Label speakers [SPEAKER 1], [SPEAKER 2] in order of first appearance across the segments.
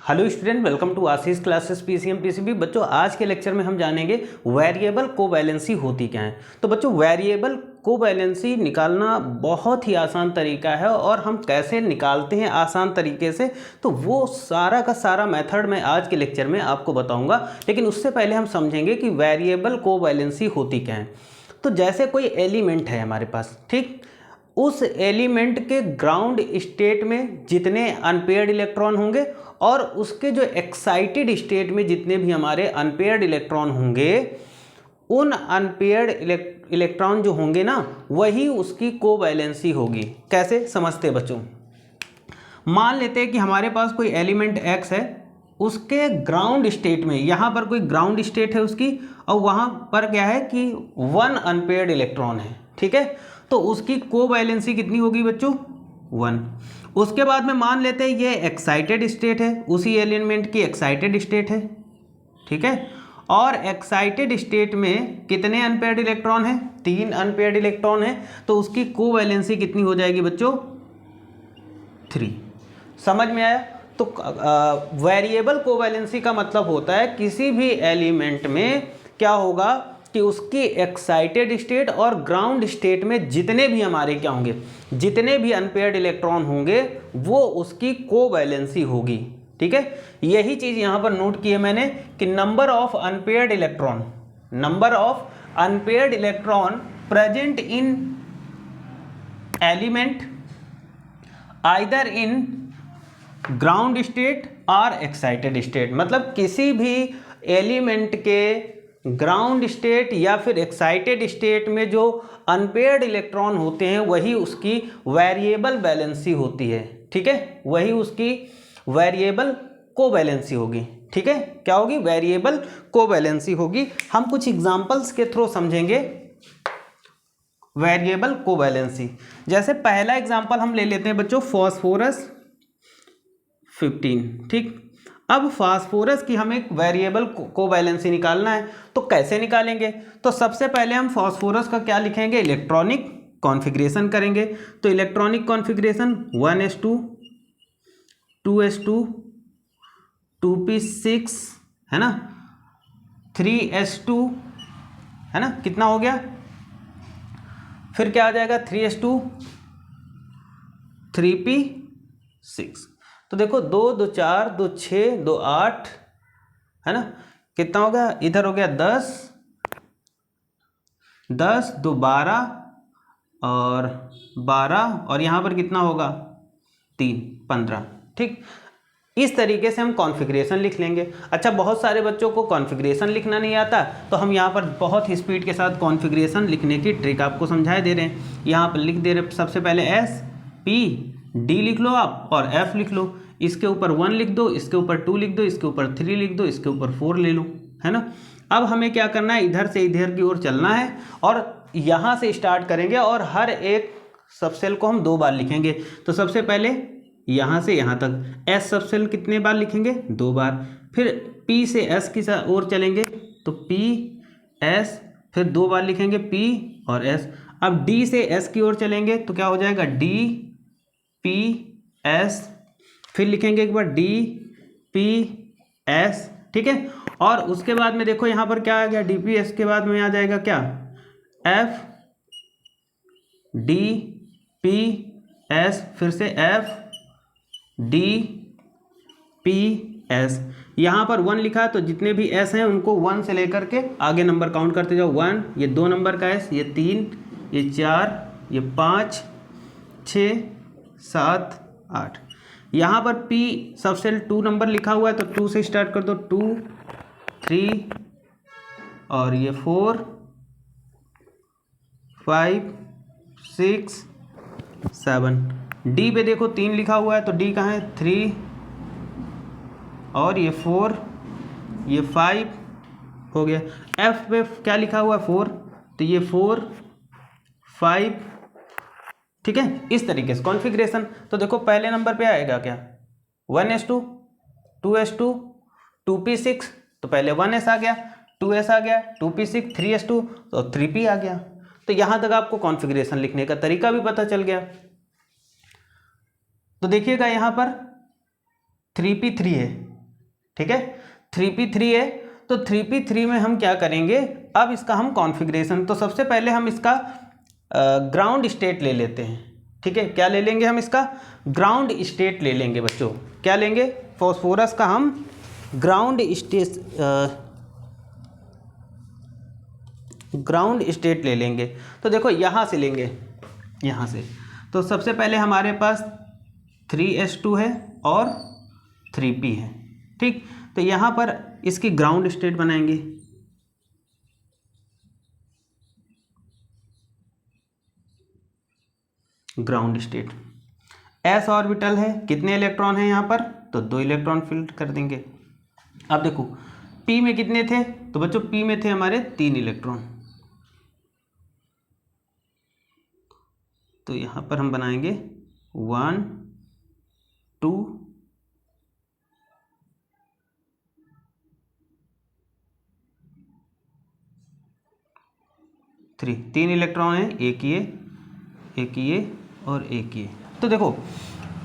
[SPEAKER 1] Hello student, welcome to Ashish classes PCM PCB. बच्चों, आज के लेक्चर में हम जानेंगे वेरिएबल कोवैलेंसी होती क्या है। तो बच्चों, वेरिएबल कोवैलेंसी निकालना बहुत ही आसान तरीका है और हम कैसे निकालते हैं आसान तरीके से, तो वो सारा का सारा मेथड मैं आज के लेक्चर में आपको बताऊंगा। लेकिन उससे पहले हम समझेंगे कि वेरिएबल कोवैलेंसी होती क्या है। तो जैसे कोई एलिमेंट है हमारे पास, ठीक, उस एलिमेंट के ग्राउंड स्टेट में जितने अनपेयर्ड इलेक्ट्रॉन होंगे और उसके जो एक्साइटेड स्टेट में जितने भी हमारे अनपेयर्ड इलेक्ट्रॉन होंगे, उन अनपेयर्ड इलेक्ट्रॉन जो होंगे ना, वही उसकी कोवैलेंसी होगी। कैसे समझते हैं बच्चों? मान लेते हैं कि हमारे पास कोई एलिमेंट एक्स है, उसके ग्राउंड स्टेट में, यहाँ पर कोई ग्राउंड स्टेट है उसकी, और वहाँ पर क्या है कि वन अनपेयर्ड इलेक्ट्रॉन है, ठीक है। तो उसकी कोवैलेंसी कितनी होगी बच्चों? 1। उसके बाद में मान लेते हैं ये एक्साइटेड स्टेट है, उसी एलिमेंट की एक्साइटेड स्टेट है, ठीक है। और एक्साइटेड स्टेट में कितने अनपेयर्ड इलेक्ट्रॉन हैं? 3 अनपेयर्ड इलेक्ट्रॉन हैं। तो उसकी कोवैलेंसी कितनी हो जाएगी बच्चों? 3। समझ में आया? तो वेरिएबल कोवैलेंसी का मतलब होता है किसी भी एलिमेंट में क्या होगा कि उसकी एक्साइटेड स्टेट और ग्राउंड स्टेट में जितने भी हमारे क्या होंगे, जितने भी अनपेयर्ड इलेक्ट्रॉन होंगे, वो उसकी कोवैलेंसी होगी, ठीक है। यही चीज यहां पर नोट की है मैंने कि number of unpaired electron present in element either in ground state और एक्साइटेड स्टेट। मतलब किसी भी एलिमेंट के ग्राउंड स्टेट या फिर एक्साइटेड स्टेट में जो अनपेयर्ड इलेक्ट्रॉन होते हैं, वही उसकी वेरिएबल बैलेंसी होती है, ठीक है। वही उसकी वेरिएबल कोवैलेंसी होगी, ठीक है। क्या होगी? वेरिएबल कोवैलेंसी होगी। हम कुछ एग्जांपल्स के थ्रू समझेंगे वेरिएबल कोवैलेंसी। जैसे पहला एग्जांपल हम ले लेते हैं बच्चों, फास्फोरस 15, ठीक। अब फास्फोरस की हमें वेरिएबल कोवैलेंसी निकालना है, तो कैसे निकालेंगे? तो सबसे पहले हम फास्फोरस का क्या लिखेंगे? इलेक्ट्रॉनिक कॉन्फ़िगरेशन करेंगे। तो electronic configuration 1s2 2s2 2p6 है ना, 3s2 है ना, कितना हो गया? फिर क्या आ जाएगा? 3s2 3p6। तो देखो 2 2 4 2 6 2 8 है ना, कितना हो गया? इधर हो गया 10 10 2 12 और 12, और यहाँ पर कितना होगा? 3 15, ठीक। इस तरीके से हम कॉन्फ़िगरेशन लिख लेंगे। अच्छा, बहुत सारे बच्चों को कॉन्फ़िगरेशन लिखना नहीं आता, तो हम यहाँ पर बहुत ही स्पीड के साथ कॉन्फ़िगरेशन लिखने की ट्रिक आपको समझा दे रहे हैं। यहाँ पर लिख दे रहे, सबसे पहले S P D लिख लो आप और F लिख लो। इसके ऊपर 1 लिख दो, इसके ऊपर 2 लिख दो, इसके ऊपर 3 लिख दो, इसके ऊपर 4 ले लो, है ना। अब हमें क्या करना है? इधर से इधर की ओर चलना है और यहाँ से स्टार्ट करेंगे और हर एक सब सेल को हम 2 बार लिखेंगे। तो सबसे पहले यहाँ से यहाँ तक S सब सेल कितने बार लिखेंगे? 2 बार। फिर P से S की ओर चलेंगे तो P S, फिर 2 बार लिखेंगे P और S। अब D से S की ओर चलेंगे तो क्या हो जाएगा? D P S, फिर लिखेंगे एक बार D P S, ठीक है। और उसके बाद में देखो यहाँ पर क्या आ गया? D P S के बाद में आ जाएगा क्या? F D P S, फिर से F D P S। यहाँ पर 1 लिखा है तो जितने भी S हैं उनको 1 से लेकर के आगे नंबर काउंट करते जाओ। 1, ये 2 नंबर का S, ये 3, ये 4, ये 5 6 7 8। यहाँ पर P सब सेल 2 नंबर लिखा हुआ है तो 2 से स्टार्ट कर दो। 2 3 और ये 4 5 6 7। D पे देखो 3 लिखा हुआ है तो D कहाँ है? 3 और ये 4, ये 5 हो गया। F पे क्या लिखा हुआ है? 4, तो ये 4 5, ठीक है। इस तरीके से कॉन्फ़िगरेशन। तो देखो पहले नंबर पे आएगा क्या? 1s2 2s2 2p6, तो पहले 1s आ गया, 2s आ गया, 2p6 3s2 तो 3p आ गया। तो यहाँ तक आपको कॉन्फ़िगरेशन लिखने का तरीका भी पता चल गया। तो देखिएगा यहाँ पर 3p3 है, ठीक है, 3p3 है। तो 3p3 में हम क्या करेंगे, अब इसका हम कॉन्फ़िगरेशन, तो सबसे पहले हम इसका ग्राउंड स्टेट ले लेते हैं। ठीक है, क्या ले लेंगे हम, इसका ग्राउंड स्टेट ले लेंगे बच्चों। क्या लेंगे, फॉस्फोरस का हम ग्राउंड स्टेट ले लेंगे। तो देखो यहाँ से लेंगे, यहाँ से। तो सबसे पहले हमारे पास 3s2 है और 3p है। ठीक, तो यहाँ पर इसकी ग्राउंड स्टेट बनाएंगे। ग्राउंड स्टेट, s ऑर्बिटल है, कितने इलेक्ट्रॉन हैं यहाँ पर, तो 2 इलेक्ट्रॉन फिल कर देंगे। अब देखो p में कितने थे, तो बच्चों p में थे हमारे 3 इलेक्ट्रॉन। तो यहाँ पर हम बनाएंगे 1 2 3, 3 इलेक्ट्रॉन हैं, एक ये और एक ये। तो देखो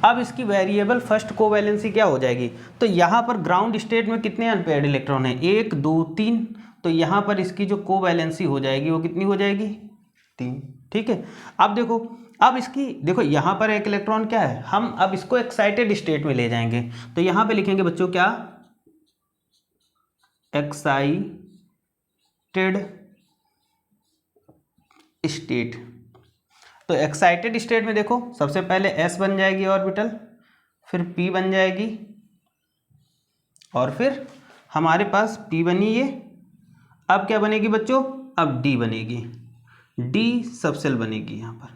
[SPEAKER 1] अब इसकी वेरिएबल फर्स्ट कोवैलेंसी क्या हो जाएगी, तो यहाँ पर ग्राउंड स्टेट में कितने अनपेयर्ड इलेक्ट्रॉन हैं, 1 2 3। तो यहाँ पर इसकी जो कोवैलेंसी हो जाएगी वो कितनी हो जाएगी, 3। ठीक है, अब देखो, अब इसकी देखो यहाँ पर एक इलेक्ट्रॉन क्या है, हम अब इसको एक्साइटेड स्टेट में ले जाएंगे। तो यहाँ पे लिखेंगे बच्चों क्या, एक्साइटेड स्टेट। तो एक्साइटेड स्टेट में देखो सबसे पहले s बन जाएगी ऑर्बिटल, फिर p बन जाएगी, और फिर हमारे पास p बनी ये। अब क्या बनेगी बच्चों, अब d बनेगी, d सबसेल बनेगी यहाँ पर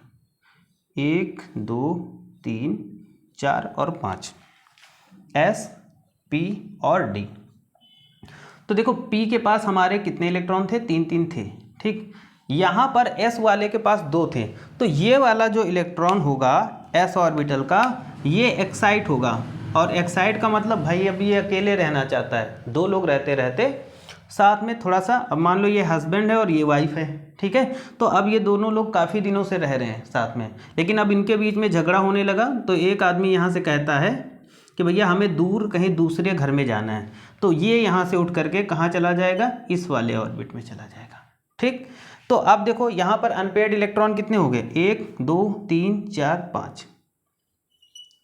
[SPEAKER 1] 1 2 3 4 और 5, s p और d। तो देखो p के पास हमारे कितने इलेक्ट्रॉन थे, 3 3 थे। ठीक, यहाँ पर s वाले के पास 2 थे। तो ये वाला जो इलेक्ट्रॉन होगा s ऑर्बिटल का, ये एक्साइट होगा। और एक्साइट का मतलब भाई अब ये अकेले रहना चाहता है, 2 लोग रहते रहते साथ में थोड़ा सा, अब मान लो ये हस्बैंड है और ये वाइफ है। ठीक है, तो अब ये दोनों लोग काफ़ी दिनों से रह रहे हैं साथ में, लेकिन अब इनके बीच में झगड़ा होने लगा। तो एक आदमी यहाँ से कहता है कि भैया हमें दूर कहीं दूसरे घर में जाना है। तो ये यहाँ से उठ करके कहाँ चला जाएगा, इस वाले ऑर्बिट में चला जाएगा। ठीक, तो अब देखो यहाँ पर अनपेयर्ड इलेक्ट्रॉन कितने हो गए, 1 2 3 4 5।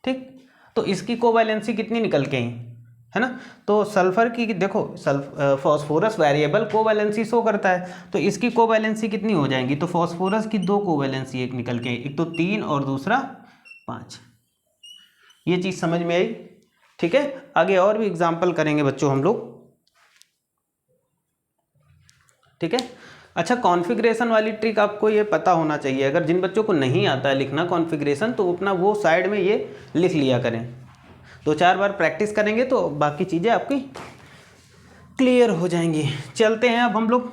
[SPEAKER 1] ठीक, तो इसकी कोवैलेंसी कितनी निकल के आई, है ना। तो सल्फर की देखो, फॉस्फोरस वेरिएबल कोवैलेंसी शो करता है, तो इसकी कोवैलेंसी कितनी हो जाएंगी, तो फॉस्फोरस की 2 कोवैलेंसी एक निकल के आई, एक तो 3 और दूसरा 5। ये चीज़ समझ में आई। ठीक है, आगे और भी एग्जाम्पल करेंगे बच्चों हम लोग। ठीक है, अच्छा, कॉन्फ़िगरेशन वाली ट्रिक आपको ये पता होना चाहिए। अगर जिन बच्चों को नहीं आता है लिखना कॉन्फ़िगरेशन, तो अपना वो साइड में ये लिख लिया करें। 2-4 बार प्रैक्टिस करेंगे तो बाकी चीज़ें आपकी क्लियर हो जाएंगी। चलते हैं अब हम लोग,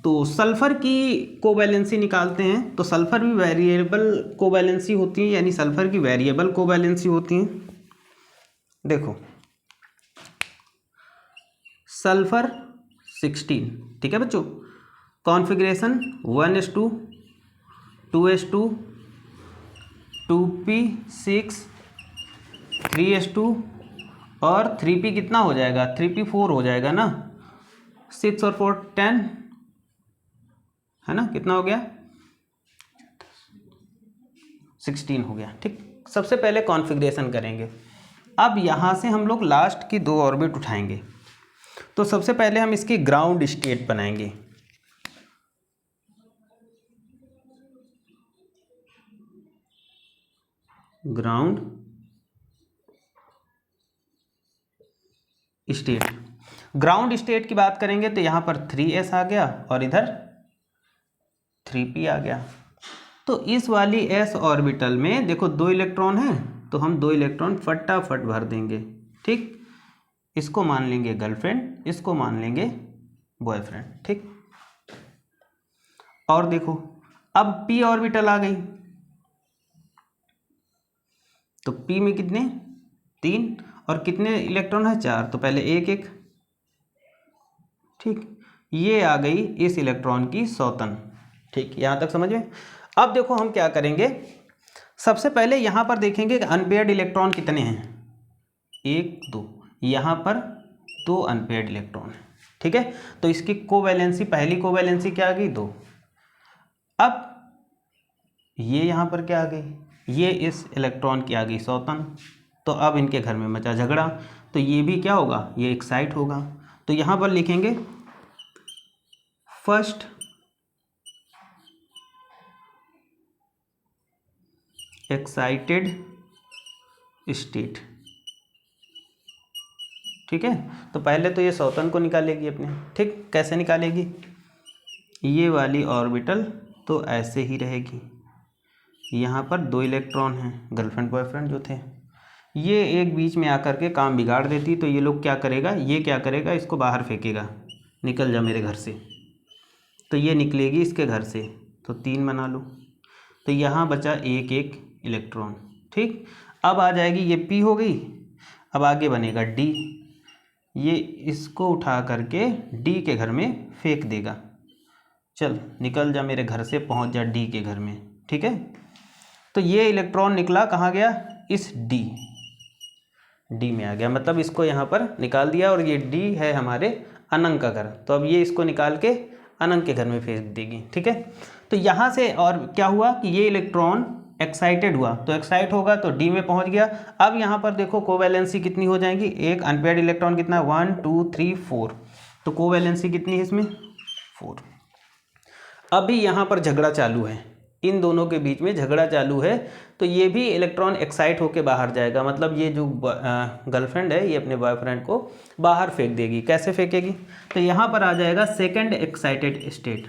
[SPEAKER 1] तो सल्फ़र की कोवैलेंसी निकालते हैं। तो सल्फ़र भी वेरिएबल कोवैलेंसी होती है, यानी सल्फ़र की वेरिएबल कोवैलेंसी होती हैं। देखो सल्फ़र 16, ठीक है बच्चों, configuration 1s2 2s2 2p6 3s2 और 3p कितना हो जाएगा, 3p4 हो जाएगा ना, 6 और 4 10, है ना, कितना हो गया, 16 हो गया। ठीक, सबसे पहले कॉन्फ़िगरेशन करेंगे। अब यहाँ से हम लोग लास्ट की 2 ऑर्बिट उठाएंगे। तो सबसे पहले हम इसकी ग्राउंड स्टेट बनाएंगे। ग्राउंड स्टेट, ग्राउंड स्टेट की बात करेंगे तो यहाँ पर 3s आ गया और इधर 3p आ गया। तो इस वाली s ऑर्बिटल में देखो 2 इलेक्ट्रॉन हैं, तो हम 2 इलेक्ट्रॉन फटाफट भर देंगे। ठीक, इसको मान लेंगे गर्लफ्रेंड, इसको मान लेंगे बॉयफ्रेंड। ठीक, और देखो अब p ऑर्बिटल आ गई, तो p में कितने, 3 और कितने इलेक्ट्रॉन है, 4। तो पहले 1 1। ठीक, ये आ गई इस इलेक्ट्रॉन की सौतन। ठीक, यहाँ तक समझ में। अब देखो हम क्या करेंगे, सबसे पहले यहाँ पर देखेंगे कि अनपेयर्ड इलेक्ट्रॉन कितने हैं, 1 2। यहाँ पर 2 अनपेयर्ड इलेक्ट्रॉन है, ठीक है। तो इसकी कोवैलेंसी, पहली कोवैलेंसी क्या आ गई 2। अब ये यहाँ पर क्या आ गई, ये इस इलेक्ट्रॉन की आ गई स्वतंत्र, तो अब इनके घर में मचा झगड़ा, तो ये भी क्या होगा, ये एक्साइट होगा। तो यहाँ पर लिखेंगे फर्स्ट एक्साइटेड स्टेट, ठीक है। तो पहले तो ये स्वतंत्र को निकालेगी अपने, ठीक, कैसे निकालेगी, ये वाली ऑर्बिटल तो ऐसे ही रहेगी, यहाँ पर 2 इलेक्ट्रॉन हैं, गर्लफ्रेंड बॉयफ्रेंड जो थे, ये एक बीच में आकर के काम बिगाड़ देती, तो ये लोग क्या करेगा, ये क्या करेगा, इसको बाहर फेंकेगा, निकल जा मेरे घर से, तो ये निकलेगी इसके घर से, तो 3 बना लो, तो यहाँ बचा एक इलेक्ट्रॉन, ठीक। अब आ जाएगी ये P हो गई, अब आगे बनेगा D, ये इसको उठा करके D के घर में फेंक देगा, चल निकल जा मेरे घर से, पहुँच जा D के घर में, ठीक है। तो ये इलेक्ट्रॉन निकला कहाँ गया, इस D में आ गया, मतलब इसको यहाँ पर निकाल दिया, और ये D है हमारे अनंत का घर, तो अब ये इसको निकाल के अनंत के घर में फेंक देगी, ठीक है। तो यहाँ से और क्या हुआ कि ये इलेक्ट्रॉन एक्साइटेड हुआ, तो एक्साइट होगा तो D में पहुँच गया। अब यहाँ पर देखो कोवैलेंसी कितनी हो जाएगी, एक अनपेयर्ड इलेक्ट्रॉन कितना, 1 2 3 4, तो कोवैलेंसी कितनी है इसमें 4। अभी यहाँ पर झगड़ा चालू है, इन दोनों के बीच में झगड़ा चालू है, तो ये भी इलेक्ट्रॉन एक्साइट होके बाहर जाएगा, मतलब ये जो गर्लफ्रेंड है ये अपने बॉयफ्रेंड को बाहर फेंक देगी। कैसे फेंकेगी, तो यहाँ पर आ जाएगा second excited state,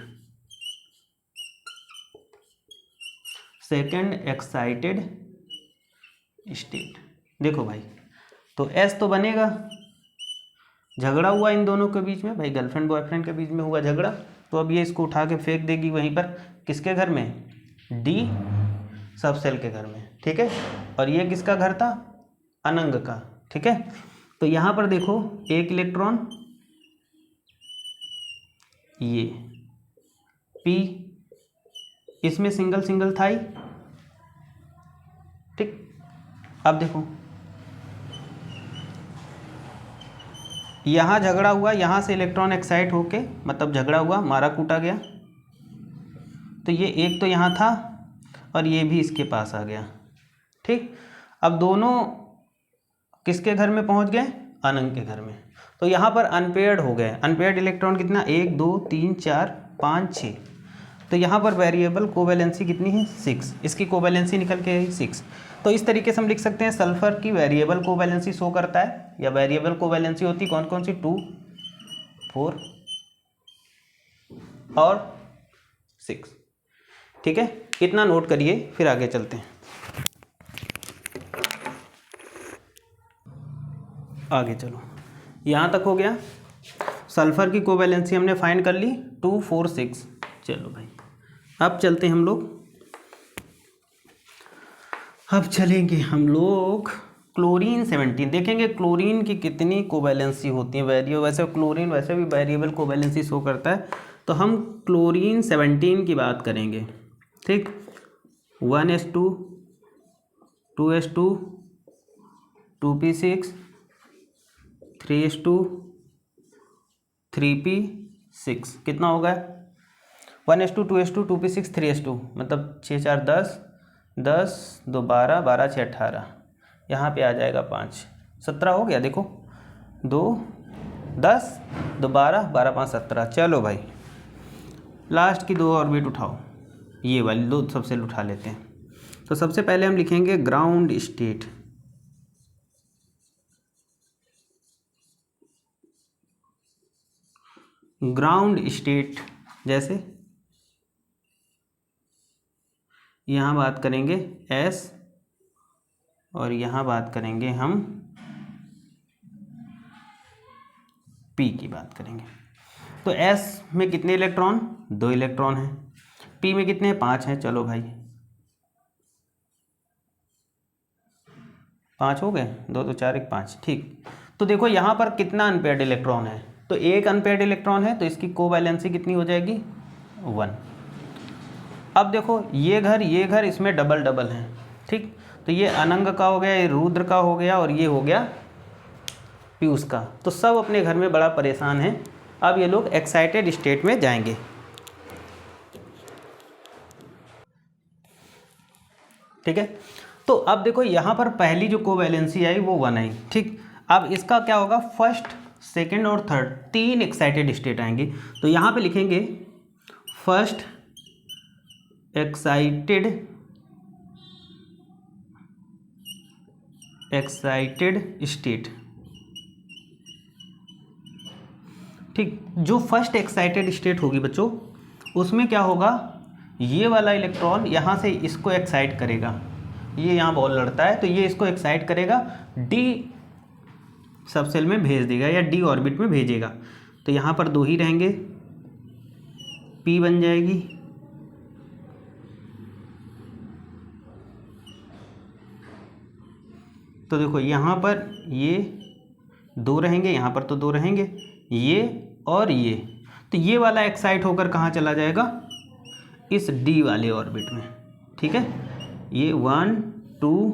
[SPEAKER 1] second excited state, देखो भाई, तो S तो बनेगा, झगड़ा हुआ इन दोनों के बीच में, भाई गर्लफ्रेंड बॉयफ्रेंड के बीच में हुआ झगड़ा, तो अब ये इसको उठा के फेंक देगी वहीं पर, किसके घर में, D सब सेल के घर में, ठीक है। और ये किसका घर था, अनंग का, ठीक है। तो यहाँ पर देखो एक इलेक्ट्रॉन, ये P, इसमें सिंगल सिंगल था ही, ठीक। अब देखो यहाँ झगड़ा हुआ, यहाँ से इलेक्ट्रॉन एक्साइट होके, मतलब झगड़ा हुआ, मारा कूटा गया, तो ये एक तो यहाँ था और ये भी इसके पास आ गया, ठीक। अब दोनों किसके घर में पहुँच गए, अनंत के घर में, तो यहाँ पर अनपेयर्ड हो गए। अनपेयर्ड इलेक्ट्रॉन कितना, 1 2 3 4 5 6, तो यहाँ पर वेरिएबल कोवैलेंसी कितनी है 6, इसकी कोवैलेंसी निकल के आई 6। तो इस तरीके से हम लिख सकते हैं सल्फर की वेरिएबल कोवैलेंसी शो करता है, या वेरिएबल कोवैलेंसी होती कौन कौन सी, 2 4 और 6, ठीक है। इतना नोट करिए, फिर आगे चलते हैं। आगे चलो, यहाँ तक हो गया, सल्फर की कोवैलेंसी हमने फाइंड कर ली 2 4 6। चलो भाई अब चलते हैं हम लोग, अब चलेंगे हम लोग क्लोरीन 17, देखेंगे क्लोरीन की कितनी कोवैलेंसी होती है, वैसे क्लोरीन वैसे भी वेरिएबल कोवैलेंसी शो करता है, तो हम क्लोरीन 17 की बात करेंगे, ठीक। 1s2 2s2 2p6 3s2 3p6, कितना होगा, 1s2 2s2 2p6 3s2, मतलब 6 4 10 10 2 12 12 6 18, यहाँ पे आ जाएगा 5 17 हो गया, देखो 2 10 2 12 12 5 17। चलो भाई लास्ट की 2 ऑर्बिट उठाओ, ये वाली 2 सबसे उठा लेते हैं। तो सबसे पहले हम लिखेंगे ग्राउंड स्टेट, ग्राउंड स्टेट, जैसे यहाँ बात करेंगे S और यहाँ बात करेंगे हम P की बात करेंगे। तो S में कितने इलेक्ट्रॉन, 2 इलेक्ट्रॉन हैं, P में कितने हैं, 5 हैं। चलो भाई 5 हो गए, 2 2 4 1 5, ठीक। तो देखो यहाँ पर कितना अनपेयर्ड इलेक्ट्रॉन है, तो एक अनपेयर्ड इलेक्ट्रॉन है, तो इसकी कोवैलेंसी कितनी हो जाएगी 1। अब देखो ये घर इसमें डबल डबल हैं, ठीक। तो ये अनंग का हो गया, ये रुद्र का हो गया, और ये हो गया पीयूष का। तो सब अपने घर में बड़ा परेशान है। अब ये लोग एक्साइटेड स्टेट में जाएंगे। ठीक है, तो अब देखो यहाँ पर पहली जो कोवैलेंसी आई वो 1 आई। ठीक, अब इसका क्या होगा, फर्स्ट, सेकंड और थर्ड 3 एक्साइटेड स्टेट आएंगे। तो यहाँ पे लिखेंगे फर्स्ट एक्साइटेड स्टेट। ठीक, जो फर्स्ट एक्साइटेड स्टेट होगी बच्चों, उसमें क्या होगा, ये वाला इलेक्ट्रॉन यहाँ से इसको एक्साइट करेगा, ये यहाँ बॉल लड़ता है तो ये इसको एक्साइट करेगा, डी सबसेल में भेज देगा या डी ऑर्बिट में भेजेगा। तो यहाँ पर 2 ही रहेंगे, पी बन जाएगी, तो देखो यहाँ पर ये 2 रहेंगे, यहाँ पर तो 2 रहेंगे, ये और ये, तो ये वाला एक्साइट होकर कहाँ चला जाएगा, इस डी वाले ऑर्बिट में। ठीक है, ये 1 2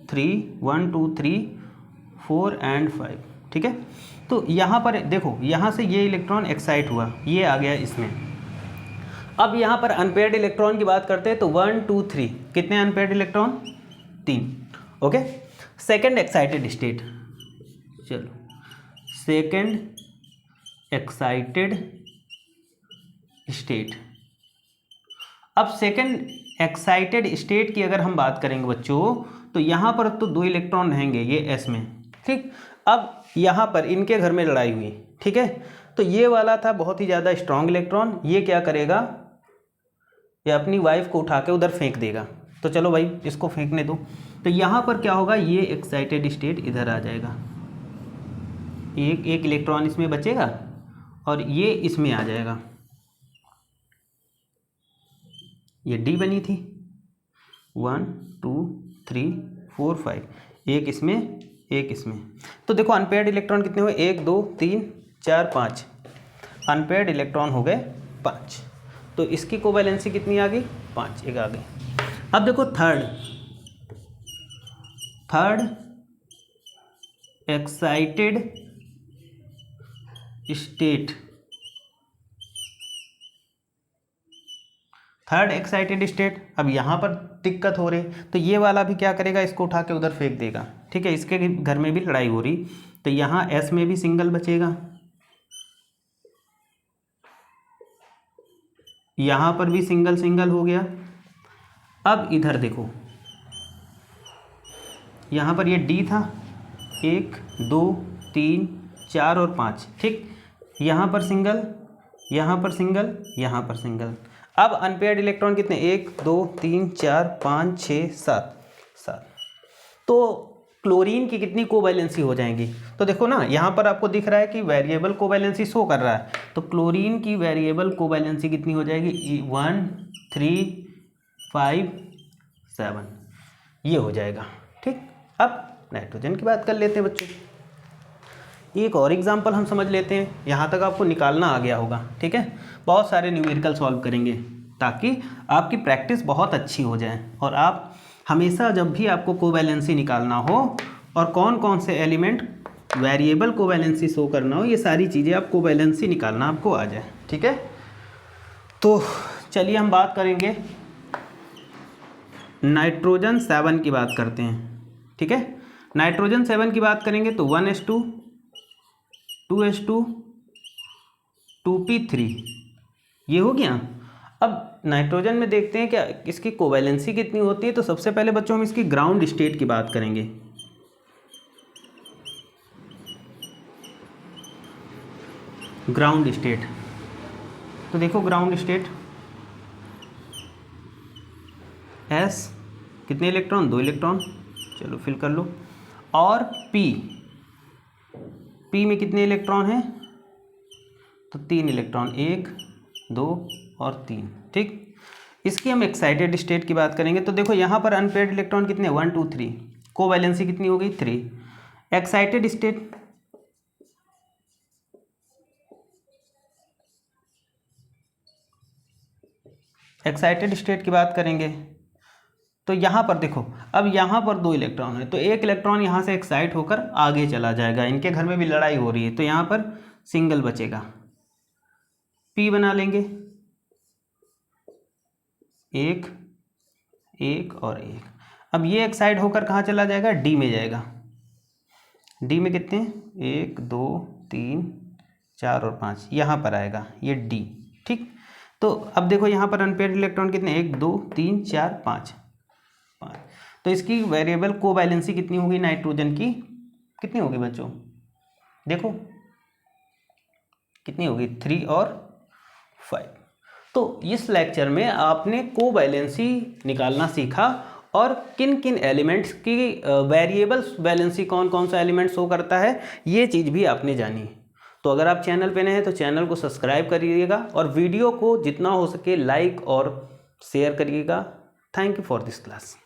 [SPEAKER 1] 3 1 2 3 4 एंड 5। ठीक है, तो यहाँ पर देखो, यहाँ से ये इलेक्ट्रॉन एक्साइट हुआ, ये आ गया इसमें। अब यहाँ पर अनपेयर्ड इलेक्ट्रॉन की बात करते हैं तो 1 2 3 कितने unpaired electron, 3। Okay, second excited state, चलो सेकेंड एक्साइटेड स्टेट। अब सेकेंड एक्साइटेड स्टेट की अगर हम बात करेंगे बच्चों, तो यहाँ पर तो 2 इलेक्ट्रॉन रहेंगे ये एस में। ठीक, अब यहाँ पर इनके घर में लड़ाई हुई। ठीक है, तो ये वाला था बहुत ही ज़्यादा स्ट्रॉन्ग इलेक्ट्रॉन, ये क्या करेगा, ये अपनी वाइफ को उठा के उधर फेंक देगा। तो चलो भाई इसको फेंकने दो। तो यहाँ पर क्या होगा, ये एक्साइटेड स्टेट इधर आ जाएगा, एक इलेक्ट्रॉन इसमें बचेगा और ये इसमें आ जाएगा, ये डी बनी थी 1 2 3 4 5, एक इसमें एक इसमें। तो देखो अनपेयर्ड इलेक्ट्रॉन कितने हुए, 1 2 3 4 5, अनपेयर्ड इलेक्ट्रॉन हो गए 5। तो इसकी कोवैलेंसी कितनी आ गई, 5, एक आ गई। अब देखो third excited state, third excited state. अब यहाँ पर दिक्कत हो रही, तो ये वाला भी क्या करेगा, इसको उठा के उधर फेंक देगा। ठीक है, इसके घर में भी लड़ाई हो रही, तो यहाँ एस में भी सिंगल बचेगा, यहाँ पर भी सिंगल सिंगल हो गया। अब इधर देखो, यहाँ पर ये डी था, 1 2 3 4 और 5। ठीक, यहाँ पर सिंगल, यहाँ पर सिंगल, यहाँ पर सिंगल। अब अनपेयर्ड इलेक्ट्रॉन कितने, 1 2 3 4 5 6 7। तो क्लोरीन की कितनी कोवैलेंसी हो जाएंगी, तो देखो ना यहाँ पर आपको दिख रहा है कि वेरिएबल कोवैलेंसी शो कर रहा है, तो क्लोरीन की वेरिएबल कोवैलेंसी कितनी हो जाएगी, 1 3 5 7, ये हो जाएगा। ठीक, अब नाइट्रोजन की बात कर लेते हैं बच्चों। एक और एग्जांपल हम समझ लेते हैं, यहाँ तक आपको निकालना आ गया होगा। ठीक है, बहुत सारे न्यूमेरिकल सॉल्व करेंगे ताकि आपकी प्रैक्टिस बहुत अच्छी हो जाए, और आप हमेशा जब भी आपको कोवैलेंसी निकालना हो और कौन कौन से एलिमेंट वेरिएबल कोवैलेंसी शो करना हो, ये सारी चीज़ें आप कोवैलेंसी निकालना आपको आ जाए। ठीक है, तो चलिए हम बात करेंगे नाइट्रोजन 7 की बात करते हैं। ठीक है, नाइट्रोजन 7 की बात करेंगे तो 1s2 2s2 2p3, ये हो गया। अब नाइट्रोजन में देखते हैं क्या इसकी कोवैलेंसी कितनी होती है। तो सबसे पहले बच्चों हम इसकी ग्राउंड स्टेट की बात करेंगे। ग्राउंड स्टेट, तो देखो ग्राउंड स्टेट एस कितने इलेक्ट्रॉन, 2 इलेक्ट्रॉन, चलो फिल कर लो। और पी में कितने इलेक्ट्रॉन हैं, तो 3 इलेक्ट्रॉन, 1 2 और 3। ठीक, इसकी हम एक्साइटेड स्टेट की बात करेंगे। तो देखो यहाँ पर अनपेयर्ड इलेक्ट्रॉन कितने, 1 2 3, कोवैलेंसी कितनी हो गई, 3। एक्साइटेड स्टेट, एक्साइटेड स्टेट की बात करेंगे तो यहाँ पर देखो, अब यहाँ पर 2 इलेक्ट्रॉन है, तो एक इलेक्ट्रॉन यहाँ से एक्साइट होकर आगे चला जाएगा, इनके घर में भी लड़ाई हो रही है, तो यहाँ पर सिंगल बचेगा, P बना लेंगे, एक एक और एक। अब ये एक्साइट होकर कहाँ चला जाएगा, D में जाएगा। D में कितने, 1 2 3 4 और 5, यहाँ पर आएगा ये D। ठीक, तो अब देखो यहाँ पर अनपेयर्ड इलेक्ट्रॉन कितने, 1 2 3 4 5 5। तो इसकी वेरिएबल कोवैलेंसी कितनी होगी नाइट्रोजन की, कितनी होगी बच्चों, देखो कितनी होगी, 3 और 5। तो इस लेक्चर में आपने कोवैलेंसी निकालना सीखा और किन किन एलिमेंट्स की वेरिएबल वैलेंसी, कौन कौन सा एलिमेंट शो करता है, ये चीज़ भी आपने जानी। तो अगर आप चैनल पे नए हैं तो चैनल को सब्सक्राइब करिएगा और वीडियो को जितना हो सके लाइक और शेयर करिएगा। Thank you for this class.